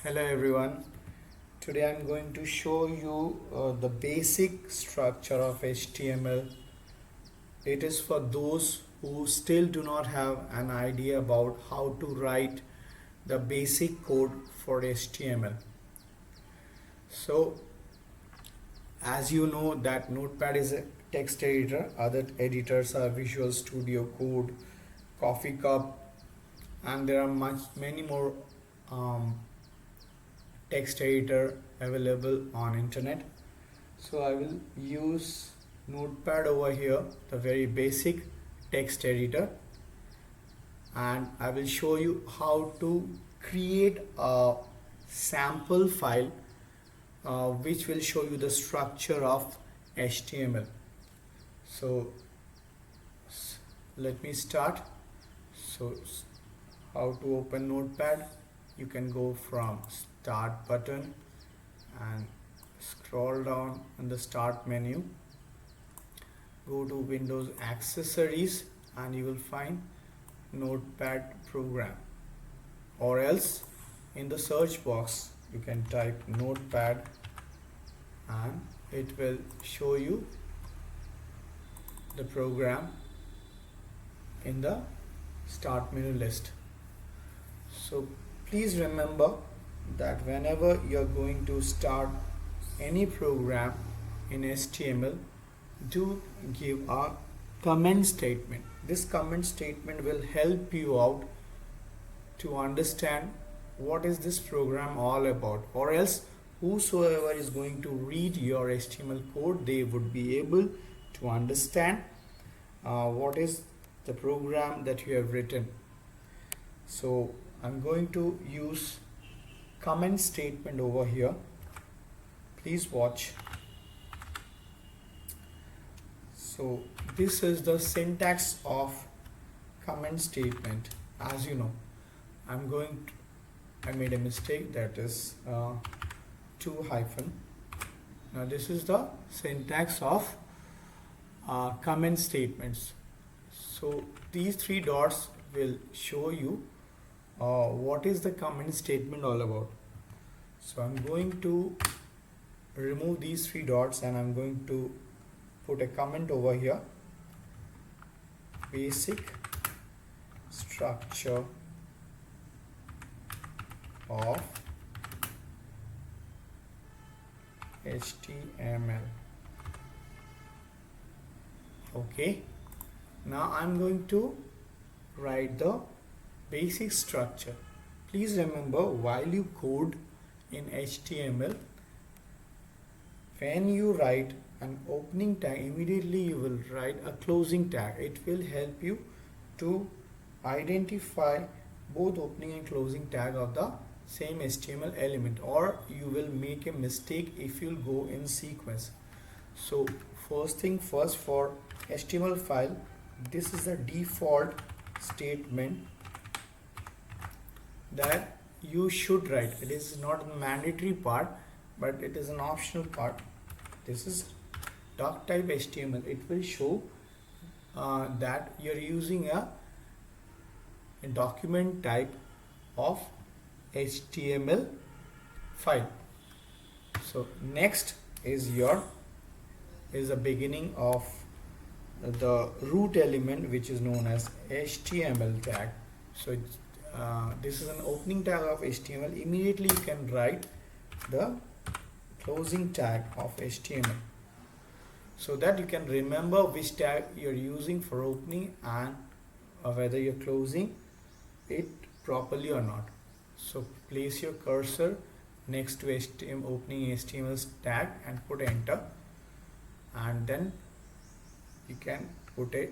Hello everyone. Today I'm going to show you the basic structure of HTML. It is for those who still do not have an idea about how to write the basic code for HTML. So as you know that Notepad is a text editor. Other editors are Visual Studio Code, Coffee Cup, and there are many more text editor available on internet. So I will use Notepad over here, the very basic text editor, and I will show you how to create a sample file which will show you the structure of HTML. So let me start. So how to open Notepad? You can go from start button and scroll down in the start menu, go to Windows accessories, and you will find Notepad program, or else in the search box you can type Notepad and it will show you the program in the start menu list. So please remember that whenever you're going to start any program in HTML, do give a comment statement. This comment statement will help you out to understand what is this program all about, or else whosoever is going to read your HTML code, they would be able to understand what is the program that you have written. So I'm going to use comment statement over here. Please watch. So this is the syntax of comment statement. As you know, I made a mistake, that is two hyphen. Now this is the syntax of comment statements. So these three dots will show you what is the comment statement all about. So I'm going to remove these three dots and I'm going to put a comment over here: basic structure of HTML. Okay, now I'm going to write the basic structure. Please remember, while you code in HTML, when you write an opening tag, immediately you will write a closing tag. It will help you to identify both opening and closing tag of the same HTML element, or you will make a mistake if you go in sequence. So first thing first, for HTML file, this is the default statement that you should write. It is not a mandatory part, but it is an optional part. This is doc type HTML. It will show that you're using a document type of HTML file. So next is the beginning of the root element, which is known as HTML tag. So this is an opening tag of HTML. Immediately you can write the closing tag of HTML, so that you can remember which tag you're using for opening and whether you're closing it properly or not. So place your cursor next to opening HTML tag and put enter, and then you can put a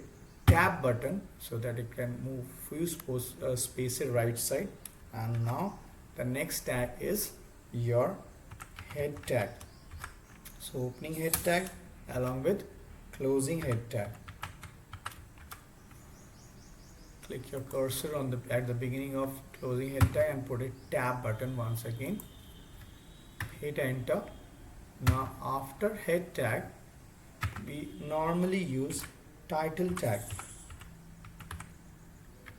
tab button so that it can move few spaces right side. And now the next tag is your head tag. So opening head tag along with closing head tag. Click your cursor on at the beginning of closing head tag and put a tab button once again. Hit enter. Now after head tag, we normally use title tag.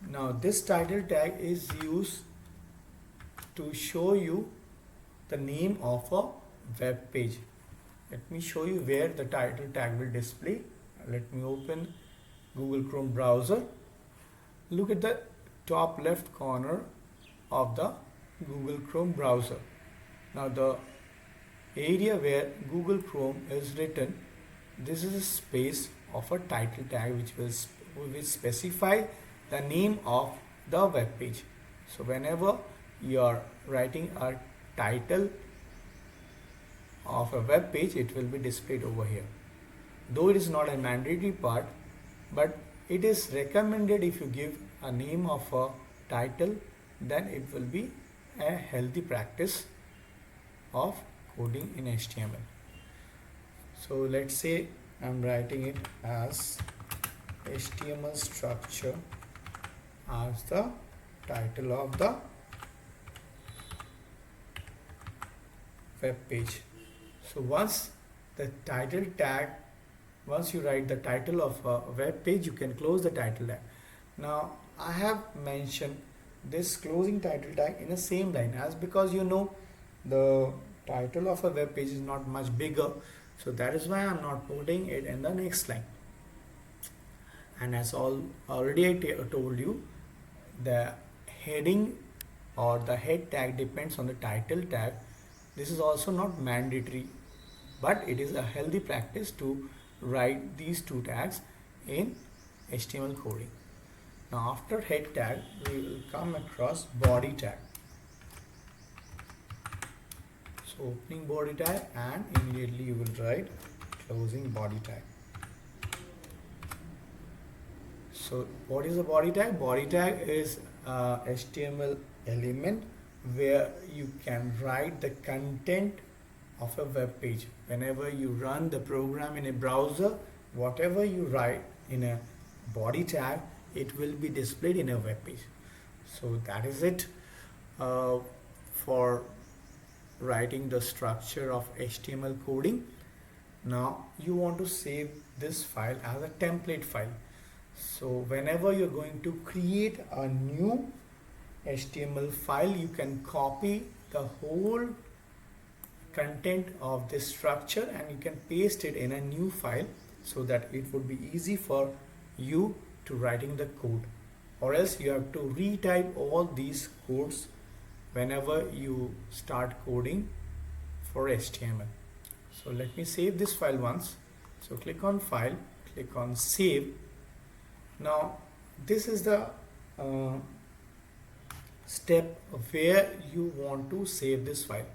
Now this title tag is used to show you the name of a web page. Let me show you where the title tag will display. Let me open Google Chrome browser. Look at the top left corner of the Google Chrome browser. Now the area where Google Chrome is written, this is a space of a title tag which will specify the name of the web page. So whenever you are writing a title of a web page, it will be displayed over here. Though it is not a mandatory part, but it is recommended. If you give a name of a title, then it will be a healthy practice of coding in HTML. So let's say I'm writing it as HTML structure as the title of the web page. So once you write the title of a web page, you can close the title tag. Now I have mentioned this closing title tag in the same line, as because the title of a web page is not much bigger, so that is why I'm not putting it in the next line. And as already I told you, the heading or the head tag depends on the title tag. This is also not mandatory, but it is a healthy practice to write these two tags in HTML coding. Now after head tag, we will come across body tag. So opening body tag, and immediately you will write closing body tag. So what is a body tag? Body tag is a HTML element where you can write the content of a web page. Whenever you run the program in a browser, whatever you write in a body tag, it will be displayed in a web page. So that is it for writing the structure of HTML coding. Now you want to save this file as a template file. So whenever you're going to create a new HTML file, you can copy the whole content of this structure and you can paste it in a new file, so that it would be easy for you to writing the code, or else you have to retype all these codes whenever you start coding for HTML. So let me save this file once. So click on file, click on save. Now this is the step where you want to save this file.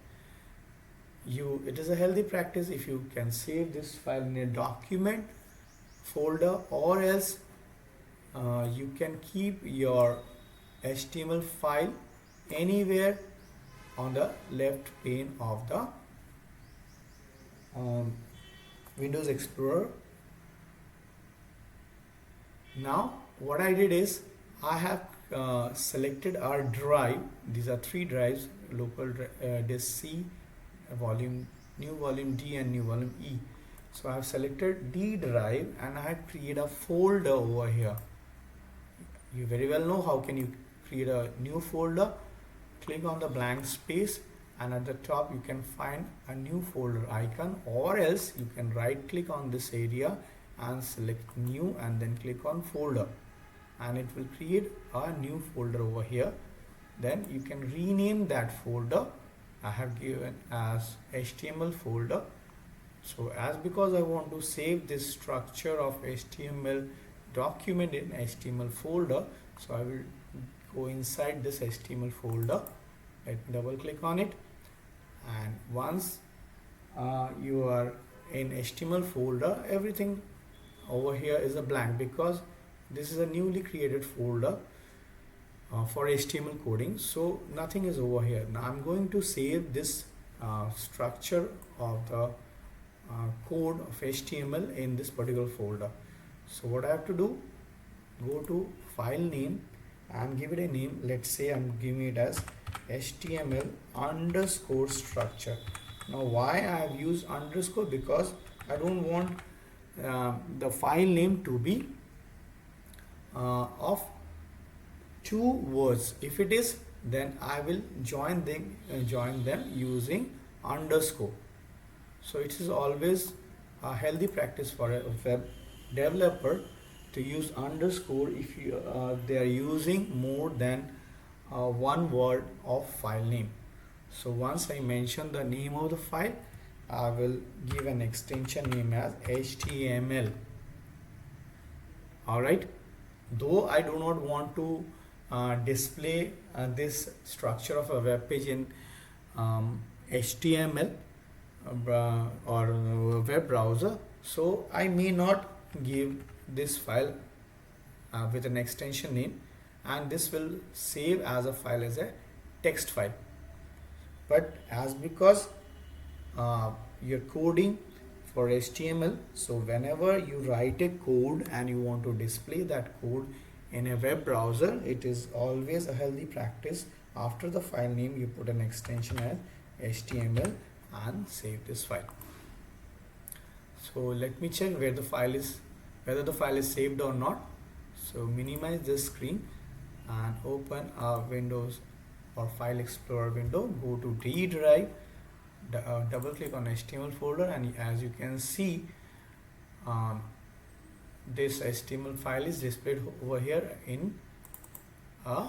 It is a healthy practice if you can save this file in a document folder, or else you can keep your HTML file anywhere on the left pane of the Windows Explorer. Now what I did is I have selected our drive. These are three drives: local disk C, volume new volume D, and new volume E. So I have selected D drive and I have created a folder over here. You very well know how can you create a new folder. Click on the blank space, and at the top you can find a new folder icon, or else you can right click on this area and select new and then click on folder, and it will create a new folder over here. Then you can rename that folder. I have given as HTML folder. So because I want to save this structure of HTML document in HTML folder, so I will go inside this HTML folder. Let me double click on it, and once you are in HTML folder, everything over here is a blank, because this is a newly created folder for HTML coding, so nothing is over here. Now I'm going to save this structure of the code of HTML in this particular folder. So what I have to do, go to file name and give it a name. Let's say I'm giving it as HTML underscore structure. Now why I have used underscore? Because I don't want the file name to be of two words. If it is then I will join them using underscore. So it is always a healthy practice for a web developer to use underscore if they are using more than one word of file name. So once I mention the name of the file, I will give an extension name as HTML. Alright, though I do not want to display this structure of a web page in HTML or web browser, so I may not give this file with an extension name, and this will save as a file as a text file. But as because you're coding for HTML, so whenever you write a code and you want to display that code in a web browser, it is always a healthy practice. After the file name, you put an extension as HTML and save this file. So let me check whether the file is saved or not. So minimize this screen and open a Windows or File Explorer window. Go to D drive, double click on HTML folder, and as you can see, this HTML file is displayed over here in a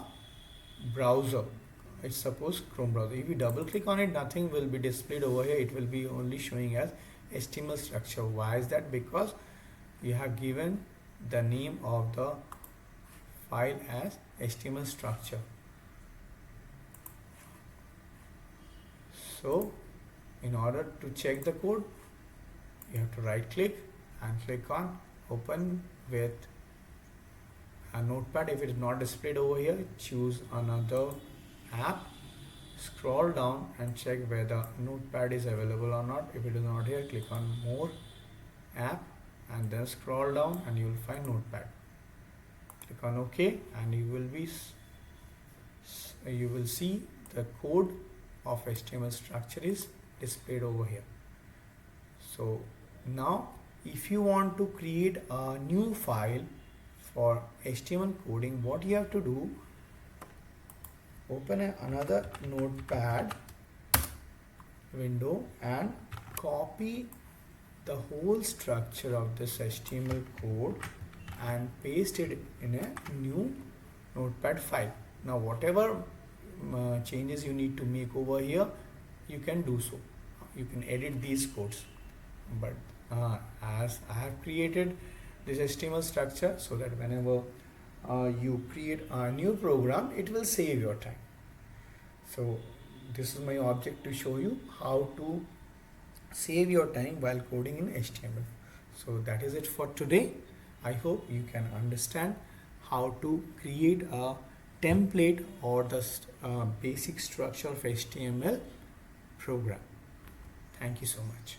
browser. It's suppose Chrome browser. If you double click on it, nothing will be displayed over here. It will be only showing as HTML structure. Why is that? Because you have given the name of the file as HTML structure. So in order to check the code, you have to right click and click on open with a notepad. If it is not displayed over here, choose another app, scroll down and check whether notepad is available or not. If it is not here, click on more app and then scroll down and you will find notepad. Click on OK and you will see the code of HTML structure is displayed over here. So now if you want to create a new file for HTML coding, what you have to do, open another notepad window and copy the whole structure of this HTML code and paste it in a new notepad file. Now whatever changes you need to make over here, you can do so. You can edit these codes, but as I have created this HTML structure, so that whenever you create a new program, it will save your time. So this is my object to show you how to save your time while coding in HTML. So that is it for today. I hope you can understand how to create a template or the basic structure of HTML program. Thank you so much.